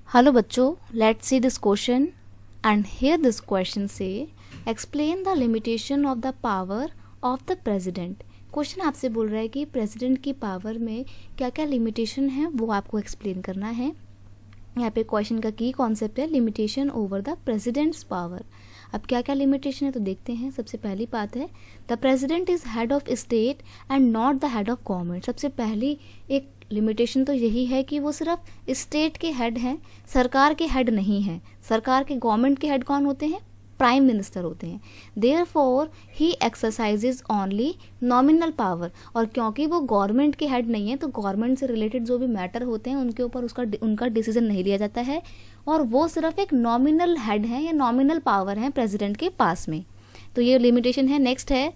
Hello बच्चों, let's see this question and here this question से explain the limitation of the power of the president. Question आपसे बोल रहा है कि प्रेसिडेंट की पावर में क्या क्या लिमिटेशन है वो आपको एक्सप्लेन करना है। यहाँ पे क्वेश्चन का की कॉन्सेप्ट है limitation over the president's power. अब क्या क्या लिमिटेशन है तो देखते हैं। सबसे पहली बात है the president is head of state and not the head of government. सबसे पहली एक लिमिटेशन तो यही है कि वो सिर्फ स्टेट के हेड हैं, सरकार के हेड नहीं हैं। सरकार के गवर्नमेंट के हेड कौन होते हैं? प्राइम मिनिस्टर होते हैं। देयरफॉर ही एक्सरसाइजेज ओनली नॉमिनल पावर। और क्योंकि वो गवर्नमेंट के हेड नहीं है तो गवर्नमेंट से रिलेटेड जो भी मैटर होते हैं उनके ऊपर उनका डिसीजन नहीं लिया जाता है और वो सिर्फ एक नॉमिनल हेड है या नॉमिनल पावर है प्रेसिडेंट के पास में। तो ये लिमिटेशन है। नेक्स्ट है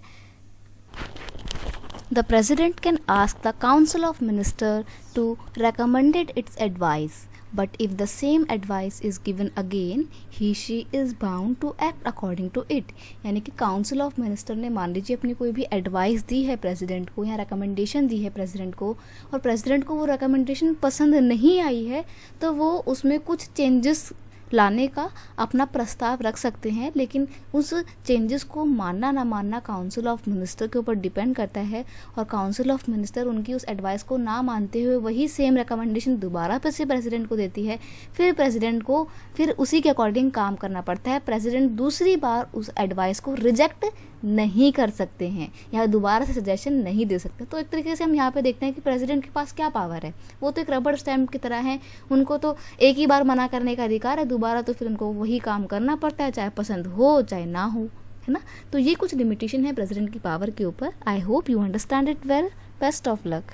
The President can ask the Council of Ministers to recommend its advice, but if the same advice is given again, she is bound to act according to it। यानी कि council of minister ने मान लीजिए अपनी कोई भी advice दी है president को या रिकमेंडेशन दी है प्रेसिडेंट को और प्रेसिडेंट को वो रिकमेंडेशन पसंद नहीं आई है तो वो उसमें कुछ चेंजेस लाने का अपना प्रस्ताव रख सकते हैं, लेकिन उस चेंजेस को मानना ना मानना काउंसिल ऑफ मिनिस्टर के ऊपर डिपेंड करता है। और काउंसिल ऑफ मिनिस्टर उनकी उस एडवाइस को ना मानते हुए वही सेम रिकमेंडेशन दोबारा फिर से प्रेसिडेंट को देती है। फिर प्रेसिडेंट को फिर उसी के अकॉर्डिंग काम करना पड़ता है। प्रेसिडेंट दूसरी बार उस एडवाइस को रिजेक्ट नहीं कर सकते हैं या दोबारा से सजेशन नहीं दे सकते। तो एक तरीके से हम यहाँ पे देखते हैं कि प्रेसिडेंट के पास क्या पावर है। वो तो एक रबड़ स्टैम्प की तरह है, उनको तो एक ही बार मना करने का अधिकार है, दोबारा तो फिर उनको वही काम करना पड़ता है, चाहे पसंद हो चाहे ना हो, है ना। तो ये कुछ लिमिटेशन है प्रेसिडेंट की पावर के ऊपर। I hope you understand it well. Best of luck.